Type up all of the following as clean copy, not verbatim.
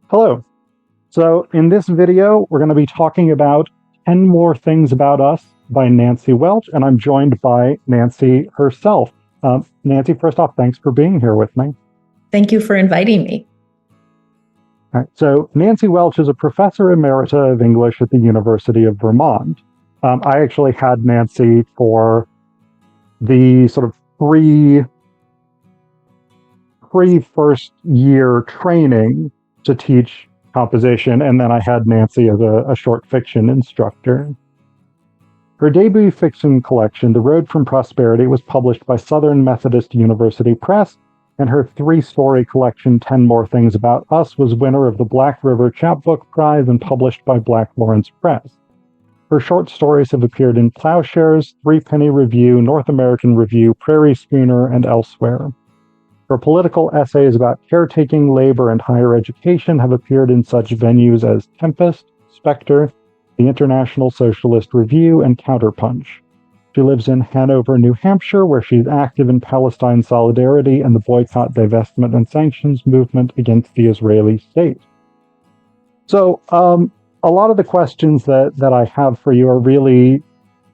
Hello. So in this video, we're going to be talking about 10 More Things About Us by Nancy Welch, and I'm joined by Nancy herself. Nancy, first off, thanks for being here with me. Thank you for inviting me. All right, so Nancy Welch is a professor emerita of English at the University of Vermont. I actually had Nancy for the sort of pre-first year training to teach composition, and then I had Nancy as a short fiction instructor. Her debut fiction collection, The Road from Prosperity, was published by Southern Methodist University Press, and her three-story collection, 10 More Things About Us, was winner of the Black River Chapbook Prize and published by Black Lawrence Press. Her short stories have appeared in Plowshares, Threepenny Review, North American Review, Prairie Schooner, and elsewhere. Her political essays about caretaking, labor, and higher education have appeared in such venues as Tempest, Spectre, the International Socialist Review, and Counterpunch. She lives in Hanover, New Hampshire, where she's active in Palestine solidarity and the boycott, divestment, and sanctions movement against the Israeli state. So, a lot of the questions that I have for you are really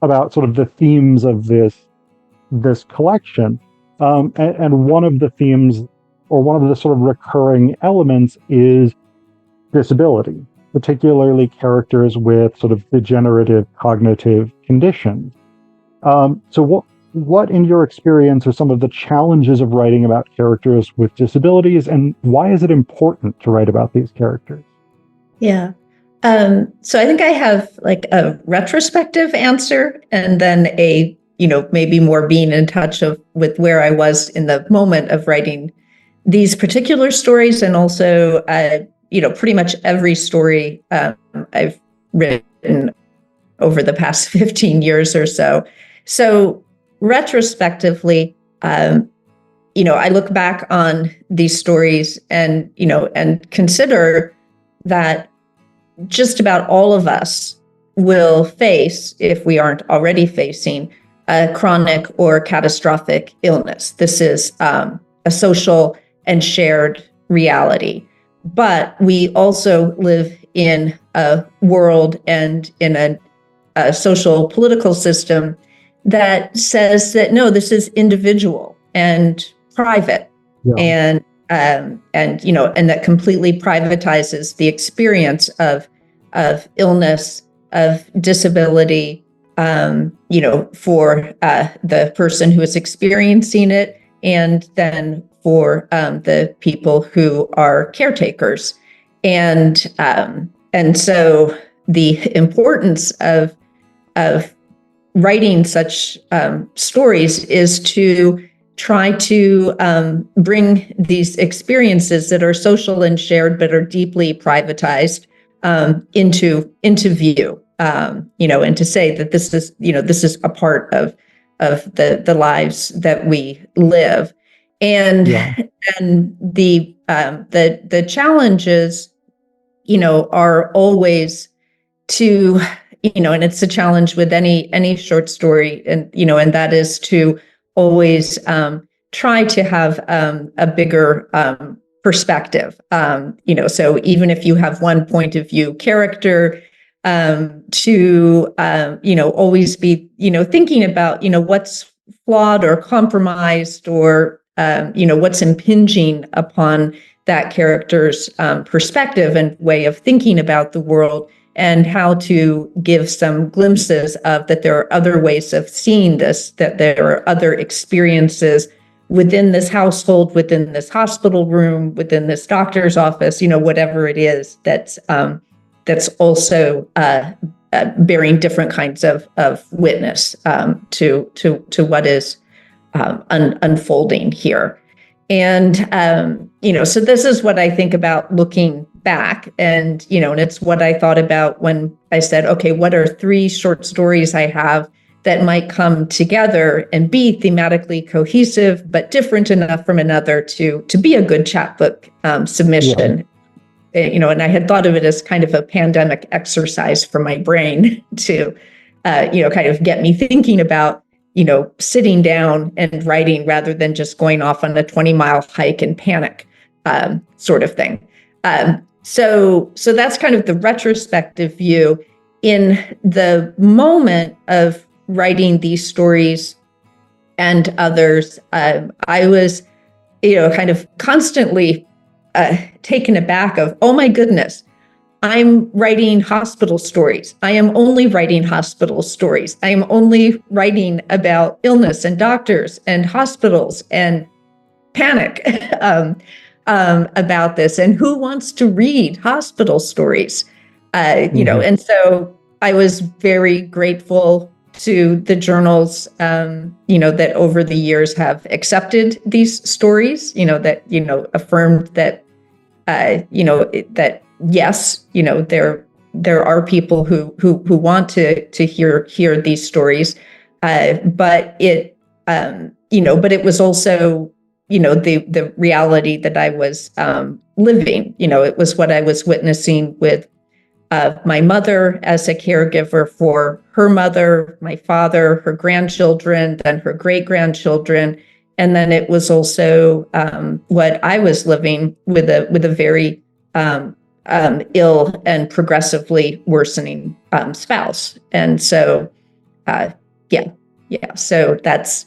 about sort of the themes of this collection. And one of the themes, or one of the sort of recurring elements, is disability, particularly characters with sort of degenerative cognitive conditions. So what in your experience are some of the challenges of writing about characters with disabilities, and why is it important to write about these characters? Yeah. So I think I have like a retrospective answer, and then a maybe more being in touch with where I was in the moment of writing these particular stories, and also, pretty much every story I've written over the past 15 years or so. So retrospectively, I look back on these stories and consider that just about all of us will face, if we aren't already facing, a chronic or catastrophic illness. This is a social and shared reality. But we also live in a world and in a social political system that says that, no, this is individual and private. Yeah. And that completely privatizes the experience of illness, of disability, for the person who is experiencing it, and then for the people who are caretakers. And so the importance of writing such stories is to try to bring these experiences that are social and shared but are deeply privatized into view. And to say that this is a part of the lives that we live, and the challenges, are always to, and it's a challenge with any short story, and that is to always try to have a bigger perspective. So even if you have one point of view character, to always be thinking about what's flawed or compromised, or what's impinging upon that character's perspective and way of thinking about the world, and how to give some glimpses of that there are other ways of seeing this, that there are other experiences within this household, within this hospital room, within this doctor's office, whatever it is that's also bearing different kinds of witness to what is unfolding here. And so this is what I think about looking back, and and it's what I thought about when I said, okay, what are three short stories I have that might come together and be thematically cohesive but different enough from another to be a good chapbook submission. Yeah. And I had thought of it as kind of a pandemic exercise for my brain to, kind of get me thinking about, sitting down and writing rather than just going off on a 20-mile hike and panic sort of thing. so that's kind of the retrospective view. In the moment of writing these stories and others, I was, kind of constantly taken aback of, oh my goodness, I'm writing hospital stories. I am only writing hospital stories. I am only writing about illness and doctors and hospitals and panic about this. And who wants to read hospital stories? And so I was very grateful to the journals, that over the years have accepted these stories, that, affirmed that, that yes, there are people who want to hear these stories, but it was also, the reality that I was living. It was what I was witnessing with my mother as a caregiver for her mother, my father, her grandchildren, then her great-grandchildren. And then it was also what I was living with a very ill and progressively worsening spouse. And so, so that's,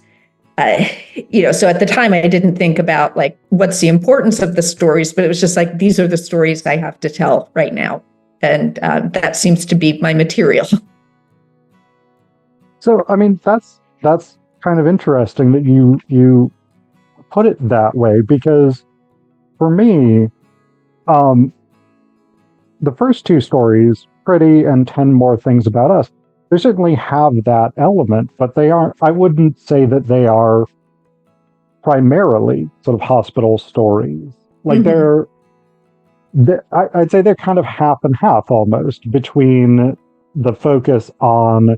so at the time I didn't think about like, what's the importance of the stories, but it was just like, these are the stories I have to tell right now. And that seems to be my material. So, I mean, that's kind of interesting that you put it that way, because for me, the first two stories, Pretty and 10 More Things About Us, they certainly have that element, but they aren't, I wouldn't say that they are primarily sort of hospital stories. Like I'd say they're kind of half and half almost, between the focus on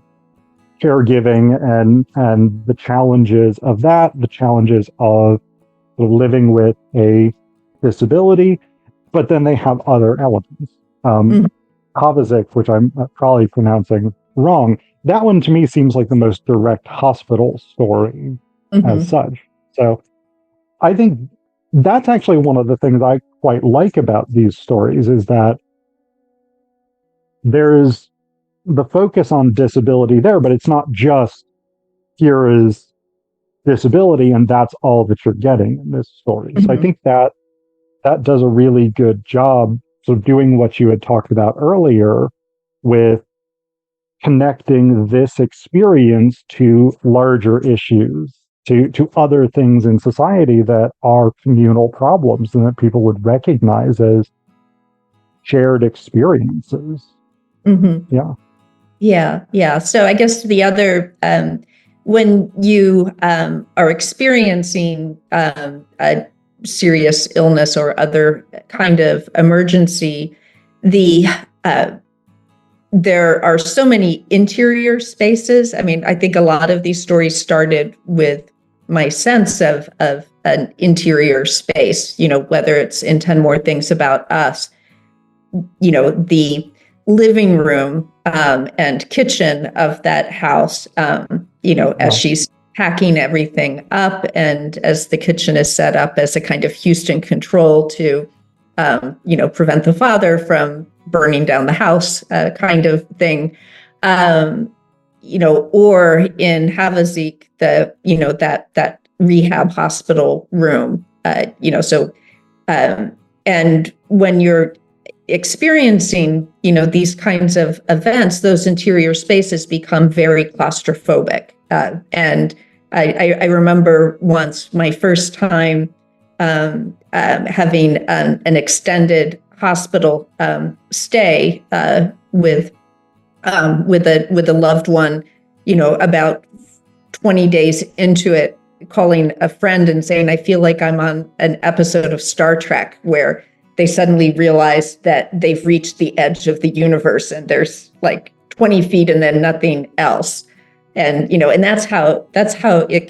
caregiving and the challenges of that, the challenges of living with a disability, but then they have other elements. Kovacic, which I'm probably pronouncing wrong, that one to me seems like the most direct hospital story as such. So I think that's actually one of the things I quite like about these stories, is that there is the focus on disability there, but it's not just here is disability and that's all that you're getting in this story. So I think that does a really good job sort of doing what you had talked about earlier with connecting this experience to larger issues, to other things in society that are communal problems and that people would recognize as shared experiences. Yeah. So I guess the other, when you are experiencing a serious illness or other kind of emergency, there are so many interior spaces. I mean, I think a lot of these stories started with my sense of an interior space, whether it's in 10 More Things About Us, the living room and kitchen of that house, as she's packing everything up, and as the kitchen is set up as a kind of Houston control to, prevent the father from burning down the house, kind of thing. Or in Havazik, that rehab hospital room, and when you're experiencing, these kinds of events, those interior spaces become very claustrophobic. And I remember once my first time having an extended hospital stay with a loved one, about 20 days into it, calling a friend and saying, I feel like I'm on an episode of Star Trek where they suddenly realize that they've reached the edge of the universe and there's like 20 feet and then nothing else. And, and that's how it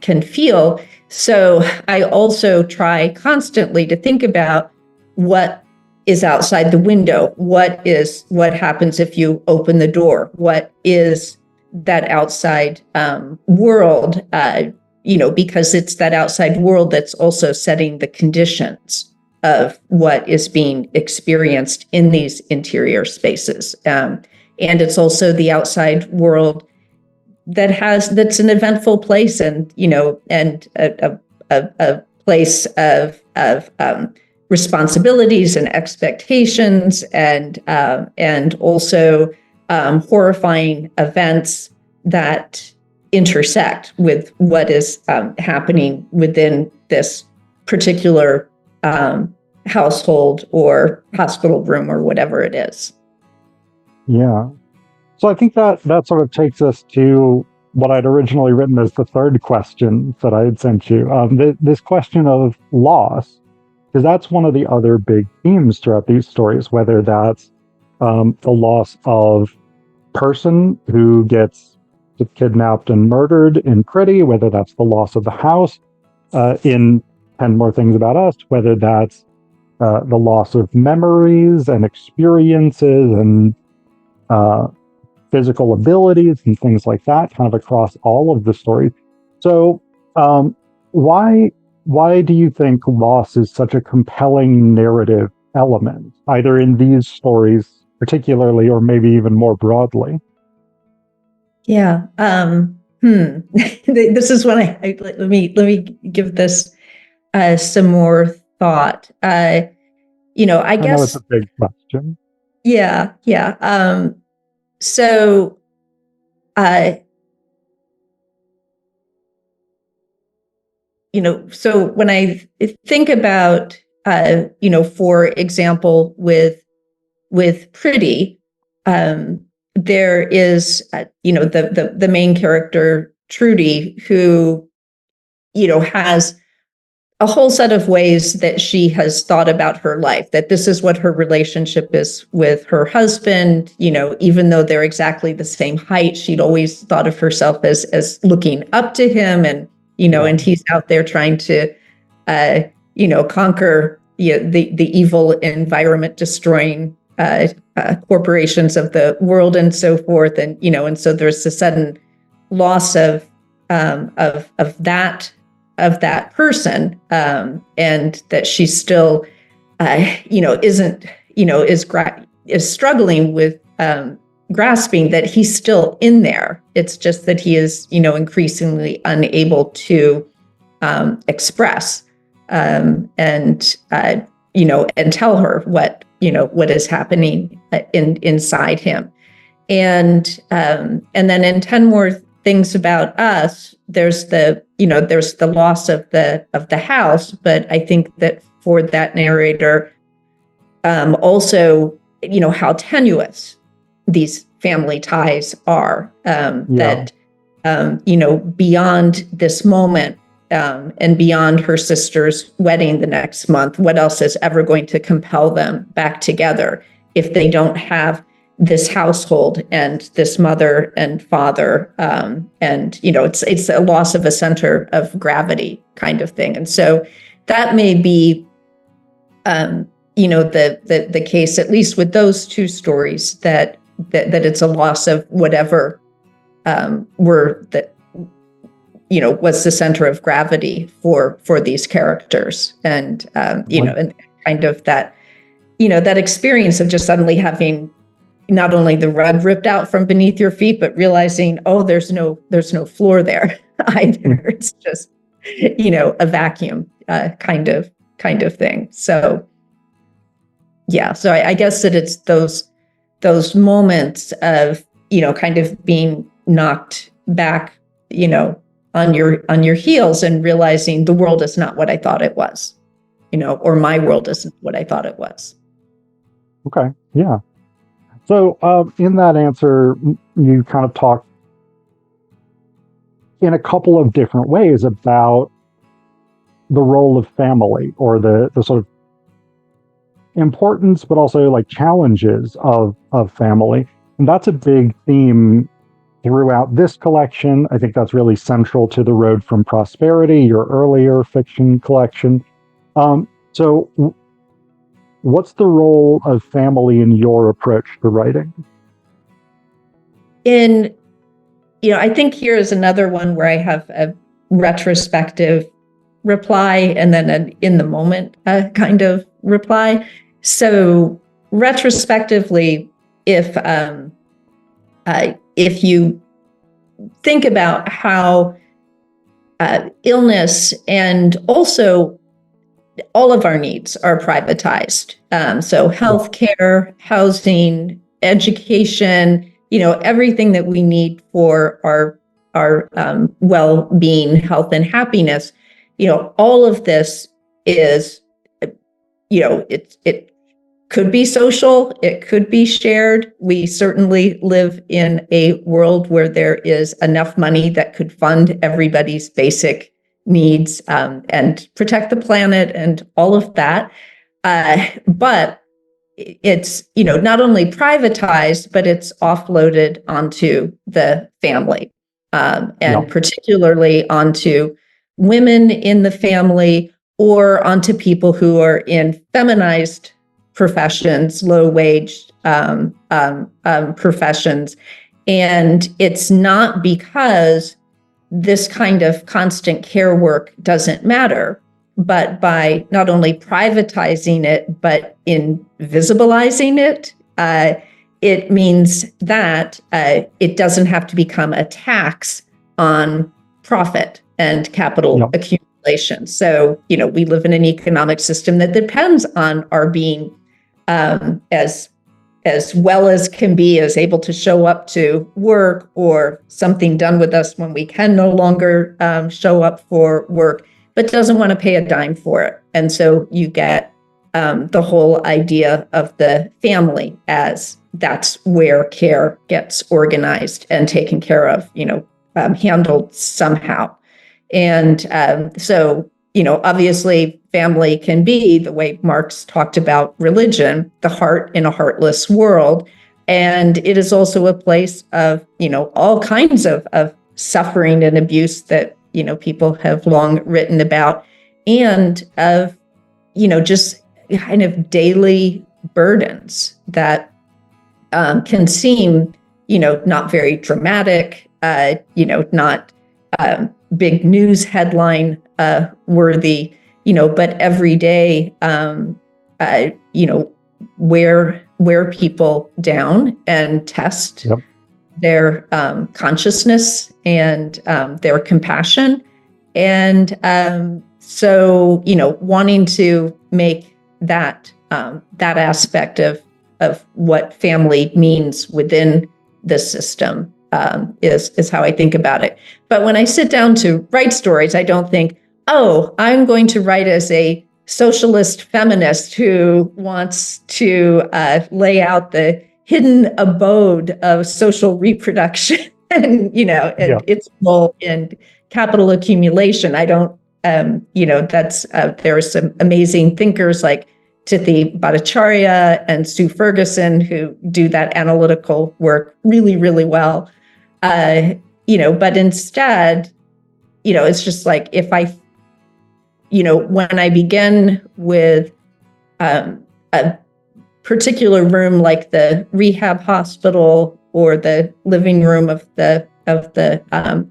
can feel. So I also try constantly to think about what is outside the window. What happens if you open the door? What is that outside world? Because it's that outside world that's also setting the conditions what is being experienced in these interior spaces. And it's also the outside world that's an eventful place, and and a place of responsibilities and expectations, and also horrifying events that intersect with what is happening within this particular household or hospital room or whatever it is. Yeah. So I think that sort of takes us to what I'd originally written as the third question that I had sent you. This question of loss, because that's one of the other big themes throughout these stories, whether that's the loss of person who gets kidnapped and murdered in Pretty, whether that's the loss of the house in 10 More Things About Us, whether that's the loss of memories and experiences and physical abilities and things like that, kind of across all of the stories. So why do you think loss is such a compelling narrative element, either in these stories particularly or maybe even more broadly? Yeah. This is when let me give this some more thought. I I know it's guess, a big question. yeah. So, so when I think about, for example, with Pretty, there is, the main character, Trudy, who, has a whole set of ways that she has thought about her life, that this is what her relationship is with her husband. Even though they're exactly the same height, she'd always thought of herself as looking up to him, and and he's out there trying to conquer the evil environment destroying corporations of the world and so forth. And so there's a sudden loss of that person, and that she still isn't is struggling with grasping that he's still in there. It's just that he is increasingly unable to express and tell her what is happening inside him. And then in 10 More Things About Us, there's the loss of the house, but I think that for that narrator, also how tenuous these family ties are, that beyond this moment, and beyond her sister's wedding the next month, what else is ever going to compel them back together if they don't have this household and this mother and father, and it's a loss of a center of gravity kind of thing. And so that may be the case, at least with those two stories, that it's a loss of whatever was the center of gravity for these characters. And and kind of that that experience of just suddenly having not only the rug ripped out from beneath your feet, but realizing, oh, there's no floor there either. It's just, a vacuum, kind of thing. So, yeah. So I guess that it's those moments of, kind of being knocked back, on your heels and realizing the world is not what I thought it was, or my world isn't what I thought it was. Okay. Yeah. So in that answer, you kind of talked in a couple of different ways about the role of family, or the sort of importance, but also like challenges of family. And that's a big theme throughout this collection. I think that's really central to The Road from Prosperity, your earlier fiction collection. So what's the role of family in your approach to writing? I think here is another one where I have a retrospective reply and then an in the moment kind of reply. So retrospectively, if you think about how illness and also all of our needs are privatized. So healthcare, housing, education, everything that we need for our well-being, health, and happiness. All of this is, it could be social, it could be shared. We certainly live in a world where there is enough money that could fund everybody's basic needs and protect the planet and all of that. But it's, not only privatized, but it's offloaded onto the family, and particularly onto women in the family or onto people who are in feminized professions, low-wage professions. And it's not because this kind of constant care work doesn't matter, but by not only privatizing it, but invisibilizing it, it means that it doesn't have to become a tax on profit and capital accumulation. So, we live in an economic system that depends on our being as well as can be, as able to show up to work, or something done with us when we can no longer show up for work, but doesn't want to pay a dime for it. And so you get the whole idea of the family as that's where care gets organized and taken care of, handled somehow. And so, obviously family can be, the way Marx talked about religion, the heart in a heartless world. And it is also a place of, all kinds of suffering and abuse that, people have long written about, and of, just kind of daily burdens that can seem, not very dramatic, not big news headline worthy, but every day, wear people down and test their consciousness and their compassion. And so, wanting to make that aspect of what family means within the system is how I think about it. But when I sit down to write stories, I don't think, oh, I'm going to write as a socialist feminist who wants to lay out the hidden abode of social reproduction and, its role in capital accumulation. I don't, that's, there are some amazing thinkers like Tithi Bhattacharya and Sue Ferguson who do that analytical work really, really well. But instead, it's just like, if I, when I begin with a particular room, like the rehab hospital or the living room of the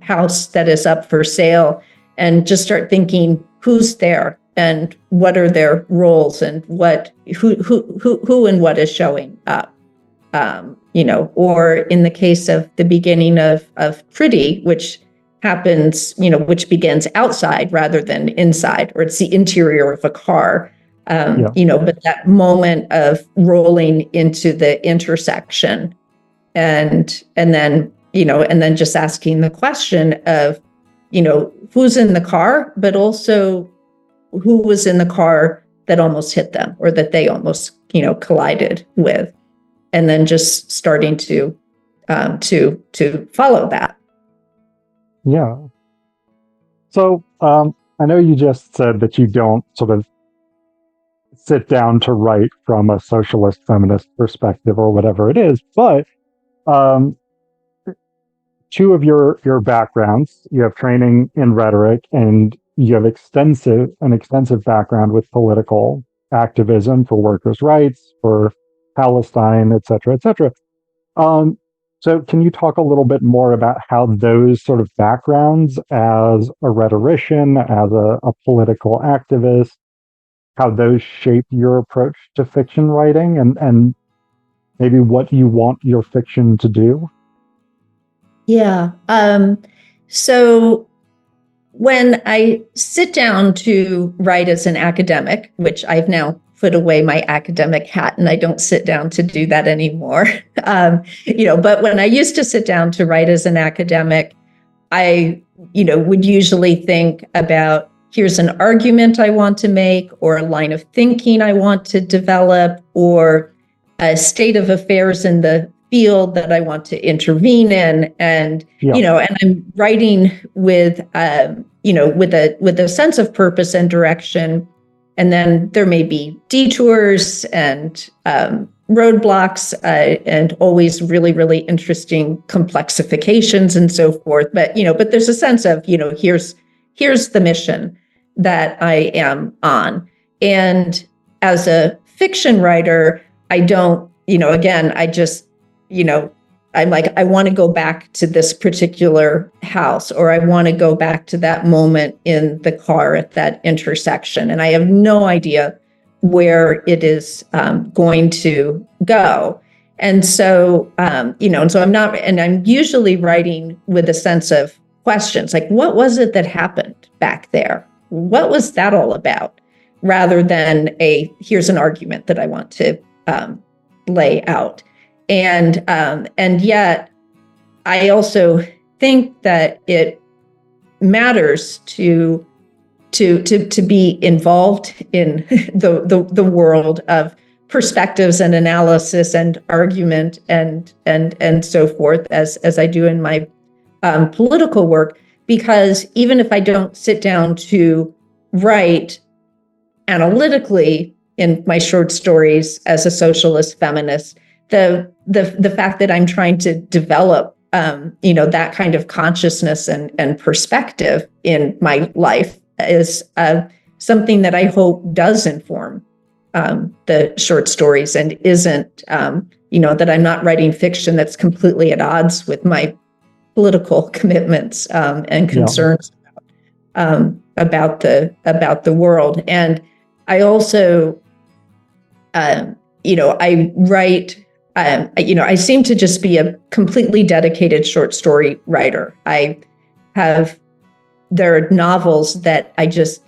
house that is up for sale, and just start thinking, who's there and what are their roles and who and what is showing up. Or in the case of the beginning of Pretty, which happens, which begins outside rather than inside, or it's the interior of a car, but that moment of rolling into the intersection and then just asking the question of, who's in the car, but also who was in the car that almost hit them or that they almost, collided with. And then just starting to follow that. Yeah. So I know you just said that you don't sort of sit down to write from a socialist feminist perspective or whatever it is, but two of your backgrounds, you have training in rhetoric and you have an extensive background with political activism for workers' rights, for Palestine, et cetera, et cetera. So can you talk a little bit more about how those sort of backgrounds as a rhetorician, as a political activist, how those shape your approach to fiction writing and maybe what you want your fiction to do? Yeah. So when I sit down to write as an academic, which I've now put away my academic hat and I don't sit down to do that anymore. But when I used to sit down to write as an academic, I, would usually think about, here's an argument I want to make, or a line of thinking I want to develop, or a state of affairs in the field that I want to intervene in. And, and I'm writing with, with a sense of purpose and direction. And then there may be detours and roadblocks and always really, really interesting complexifications and so forth. But there's a sense of, here's the mission that I am on. And as a fiction writer, I don't, again, I just, I'm like, I want to go back to this particular house, or I want to go back to that moment in the car at that intersection. And I have no idea where it is going to go. And so, and so I'm usually writing with a sense of questions, like, what was it that happened back there? What was that all about? Rather than here's an argument that I want to lay out. And yet I also think that it matters to be involved in the world of perspectives and analysis and argument and so forth, as I do in my political work, because even if I don't sit down to write analytically in my short stories as a socialist feminist, the fact that I'm trying to develop that kind of consciousness and perspective in my life is something that I hope does inform the short stories, and isn't that I'm not writing fiction that's completely at odds with my political commitments and concerns about the world. And I also I write. I seem to just be a completely dedicated short story writer. There are novels that just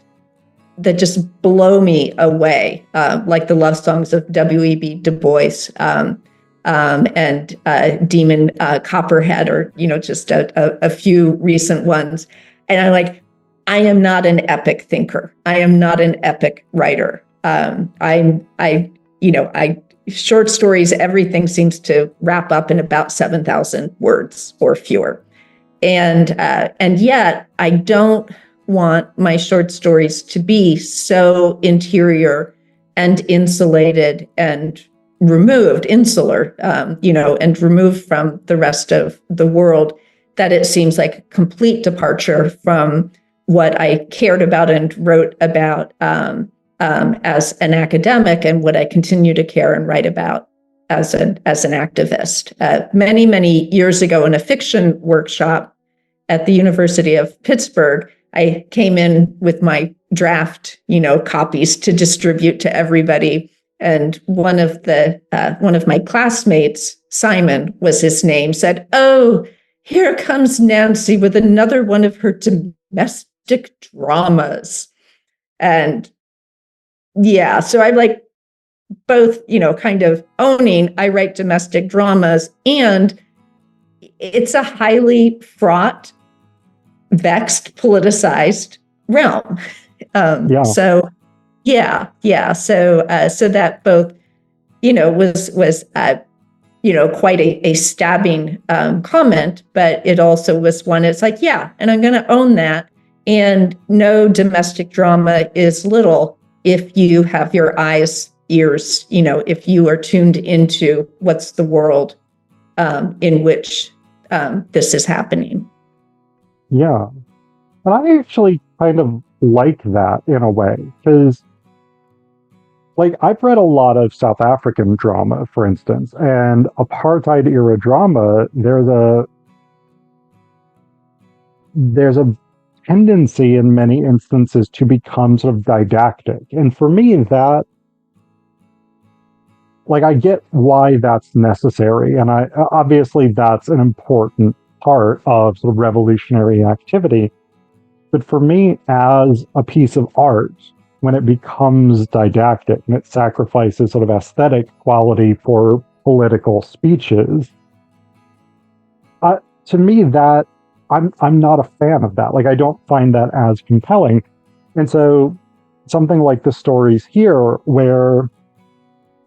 blow me away, like the love songs of W.E.B. Du Bois and Demon Copperhead, or just a few recent ones. And I'm like, I am not an epic thinker. I am not an epic writer. Short stories, everything seems to wrap up in about 7,000 words or fewer. And yet I don't want my short stories to be so interior and insulated and insular, and removed from the rest of the world, that it seems like a complete departure from what I cared about and wrote about as an academic, and what I continue to care and write about as an activist. Many, many years ago, in a fiction workshop at the University of Pittsburgh, I came in with my draft, copies to distribute to everybody. And one of my classmates, Simon was his name, said, "Oh, here comes Nancy with another one of her domestic dramas." And yeah, so I'm like, both, kind of owning I write domestic dramas, and it's a highly fraught, vexed, politicized realm. So that both, was quite a stabbing comment, but it also was one. It's like, and I'm going to own that. And no domestic drama is little if you have your eyes, ears, if you are tuned into what's the world in which this is happening. Yeah. And I actually kind of like that in a way, because I've read a lot of South African drama, for instance, and apartheid era drama, there's a tendency in many instances to become sort of didactic. And for me, that, like, I get why that's necessary. And I obviously that's an important part of sort of revolutionary activity. But for me, as a piece of art, when it becomes didactic and it sacrifices sort of aesthetic quality for political speeches, to me, that I'm not a fan of that. Like, I don't find that as compelling. And so something like the stories here, where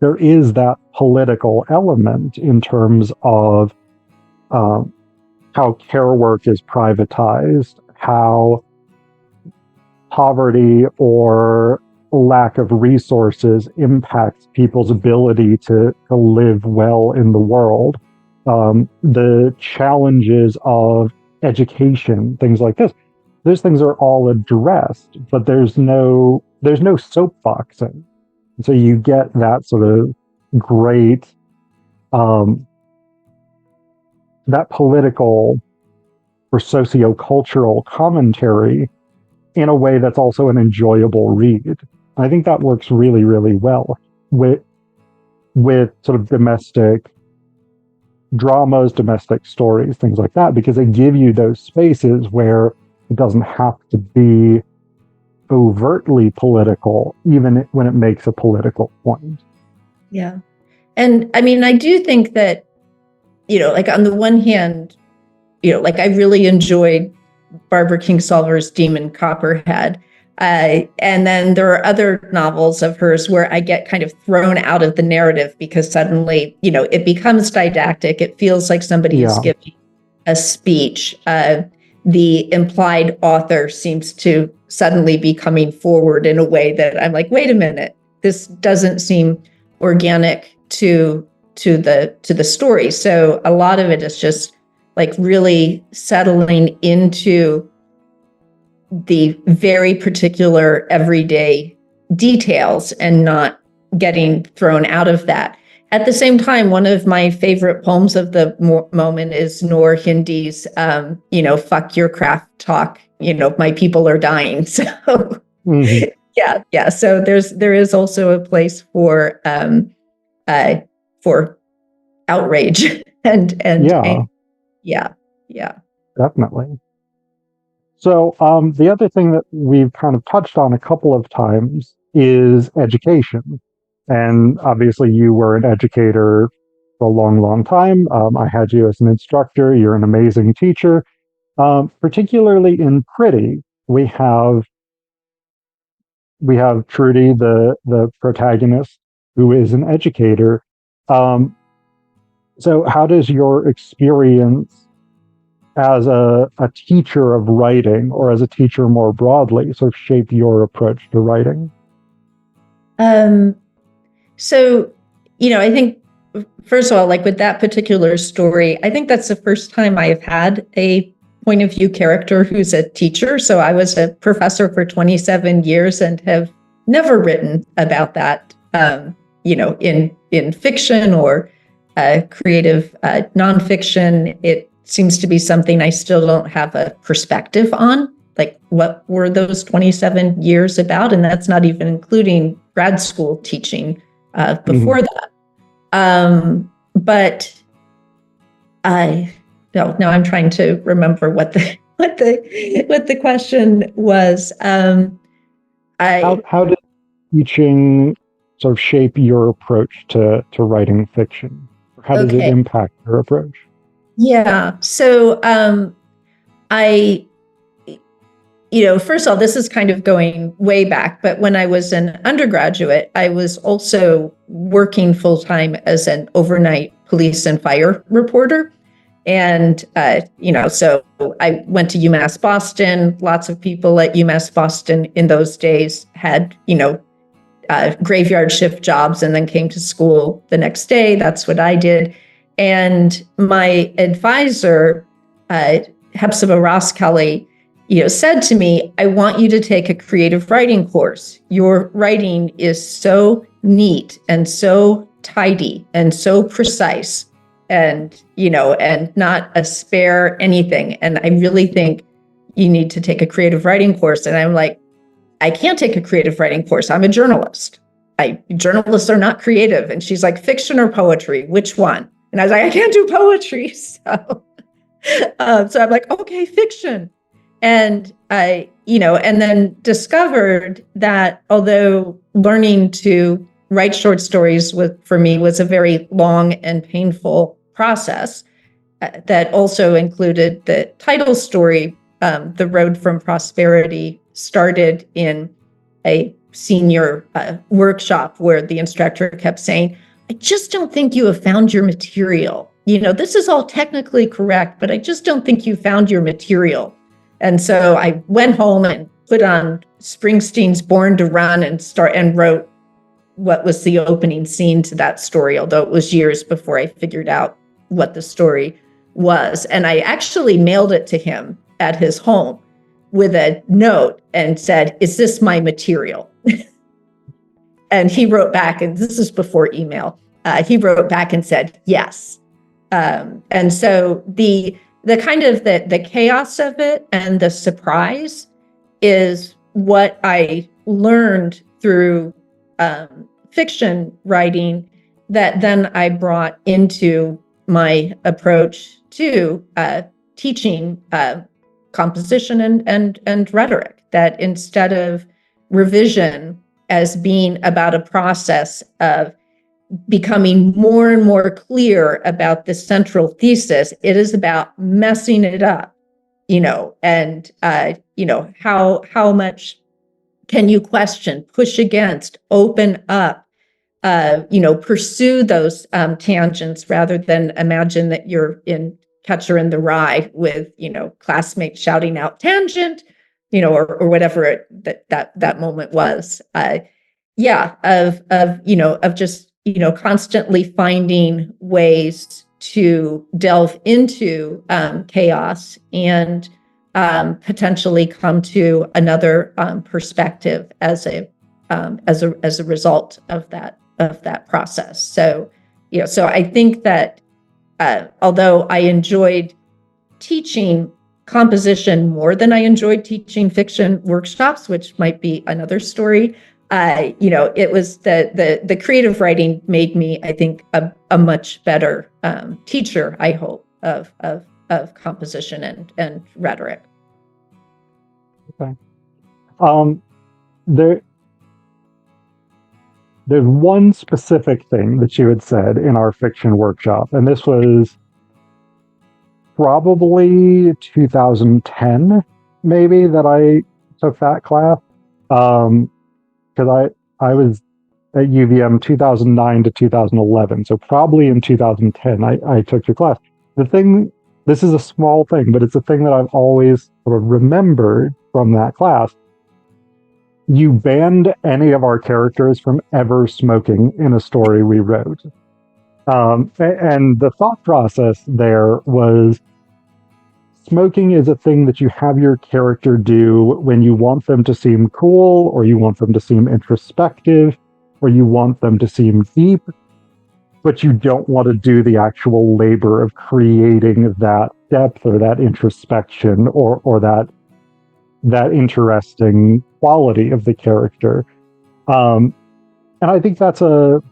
there is that political element in terms of how care work is privatized, how poverty or lack of resources impacts people's ability to live well in the world. The challenges of education, things like this, those things are all addressed, but there's no soapboxing. So you get that sort of great, that political or sociocultural commentary in a way that's also an enjoyable read. I think that works really, really well with sort of domestic dramas, domestic stories, things like that, because they give you those spaces where it doesn't have to be overtly political, even when it makes a political point. Yeah. And I mean, I do think that, like on the one hand, like I really enjoyed Barbara Kingsolver's Demon Copperhead. And then there are other novels of hers where I get kind of thrown out of the narrative because suddenly, it becomes didactic. It feels like somebody is giving a speech. The implied author seems to suddenly be coming forward in a way that I'm like, wait a minute, this doesn't seem organic to the story. So a lot of it is just like really settling into the very particular everyday details and not getting thrown out of that. At the same time, one of my favorite poems of the moment is Noor Hindi's, fuck your craft talk, my people are dying. So yeah. So there is also a place for outrage and yeah, definitely. So the other thing that we've kind of touched on a couple of times is education. And obviously you were an educator for a long, long time. I had you as an instructor. You're an amazing teacher. Particularly in Pretty, we have Trudy, the protagonist, who is an educator. So how does your experience as a teacher of writing, or as a teacher more broadly, sort of shape your approach to writing? So, I think, first of all, like with that particular story, I think that's the first time I have had a point of view character who's a teacher. So I was a professor for 27 years and have never written about that, in fiction or creative nonfiction. It seems to be something I still don't have a perspective on. Like, what were those 27 years about? And that's not even including grad school teaching before that. But no, I'm trying to remember what the question was. How did teaching sort of shape your approach to writing fiction? How does it impact your approach? Yeah. So first of all, this is kind of going way back, but when I was an undergraduate, I was also working full-time as an overnight police and fire reporter. And, so I went to UMass Boston. Lots of people at UMass Boston in those days had, graveyard shift jobs and then came to school the next day. That's what I did. And my advisor, Hepzibah Ross Kelly, said to me, I want you to take a creative writing course. Your writing is so neat and so tidy and so precise and, and not a spare anything. And I really think you need to take a creative writing course. And I'm like, I can't take a creative writing course. I'm a journalist. Journalists are not creative. And she's like, fiction or poetry, which one? And I was like, I can't do poetry. So I'm like, okay, fiction. And and then discovered that although learning to write short stories for me was a very long and painful process, that also included the title story, The Road from Prosperity, started in a senior workshop where the instructor kept saying, I just don't think you have found your material. This is all technically correct, but I just don't think you found your material. And so I went home and put on Springsteen's Born to Run and wrote what was the opening scene to that story, although it was years before I figured out what the story was. And I actually mailed it to him at his home with a note and said, is this my material? And he wrote back, and this is before email, he wrote back and said, yes. And so the kind of the chaos of it and the surprise is what I learned through fiction writing that then I brought into my approach to teaching composition and rhetoric, that instead of revision as being about a process of becoming more and more clear about the central thesis, it is about messing it up, and how much can you question, push against, open up, pursue those tangents rather than imagine that you're in Catcher in the Rye with, classmates shouting out tangent, or whatever that moment was. Of just, constantly finding ways to delve into chaos and potentially come to another perspective as a result of that process. So I think that although I enjoyed teaching composition more than I enjoyed teaching fiction workshops, which might be another story, it was the creative writing made me, I think, a much better teacher, I hope, of composition and rhetoric. Okay. There's one specific thing that you had said in our fiction workshop, and this was probably 2010, maybe, that I took that class. Because I was at UVM 2009 to 2011, so probably in 2010 I took your class. This is a small thing, but it's a thing that I've always sort of remembered from that class. You banned any of our characters from ever smoking in a story we wrote. And the thought process there was, smoking is a thing that you have your character do when you want them to seem cool, or you want them to seem introspective, or you want them to seem deep, but you don't want to do the actual labor of creating that depth or that introspection or that interesting quality of the character. And I think that's a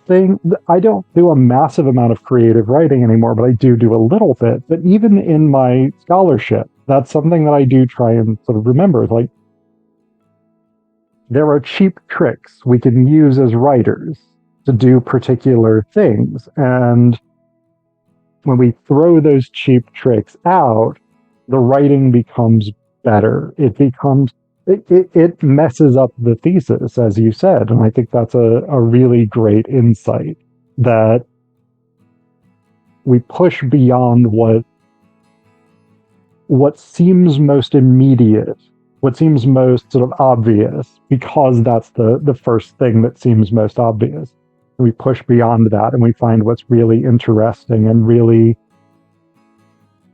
thing. I don't do a massive amount of creative writing anymore, but I do a little bit. But even in my scholarship, that's something that I do try and sort of remember. Like, there are cheap tricks we can use as writers to do particular things. And when we throw those cheap tricks out, the writing becomes better. It messes up the thesis, as you said. And I think that's a really great insight, that we push beyond what seems most immediate, what seems most sort of obvious, because that's the first thing that seems most obvious. We push beyond that and we find what's really interesting and really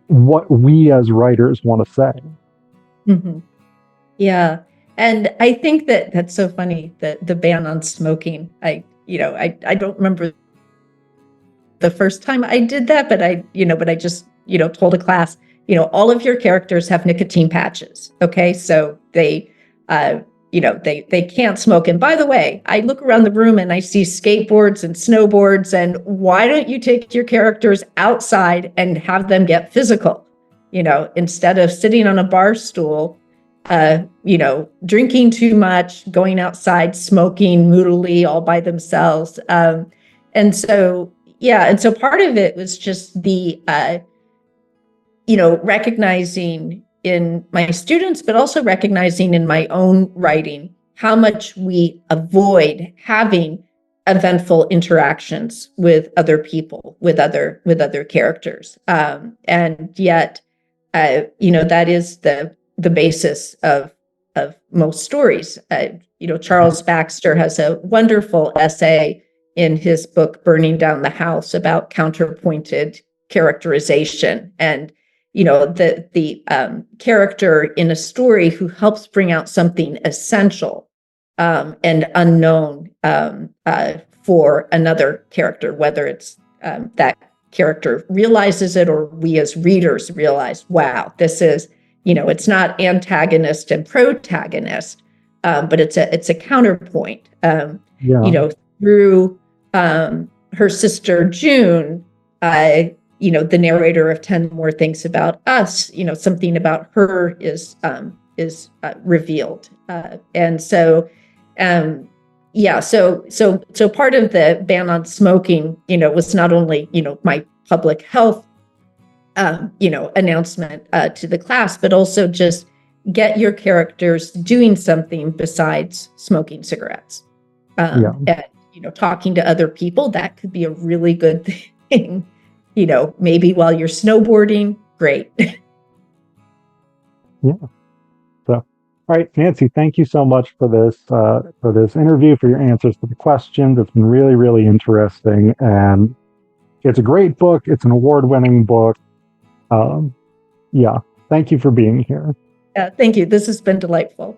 what we as writers want to say. Mm-hmm. Yeah. And I think that's so funny, that the ban on smoking, I don't remember the first time I did that, but I just, told a class, all of your characters have nicotine patches. Okay. So they, they can't smoke. And by the way, I look around the room and I see skateboards and snowboards, and why don't you take your characters outside and have them get physical, instead of sitting on a bar stool, drinking too much, going outside, smoking moodily all by themselves. And so part of it was just the, recognizing in my students, but also recognizing in my own writing how much we avoid having eventful interactions with other people, with other characters, and yet, that is the basis of most stories. Charles Baxter has a wonderful essay in his book Burning Down the House about counterpointed characterization, and the character in a story who helps bring out something essential and unknown for another character, whether it's that character realizes it or we as readers realize, wow, this is, it's not antagonist and protagonist, but it's a counterpoint. Through her sister June, the narrator of 10 More Things About Us, something about her is revealed. And so, so part of the ban on smoking, was not only, my public health, announcement to the class, but also just get your characters doing something besides smoking cigarettes. And, talking to other people, that could be a really good thing. Maybe while you're snowboarding, great. Yeah. So, all right, Nancy, thank you so much for this interview, for your answers to the questions. It's been really, really interesting, and it's a great book. It's an award-winning book. Thank you for being here. Thank you. This has been delightful.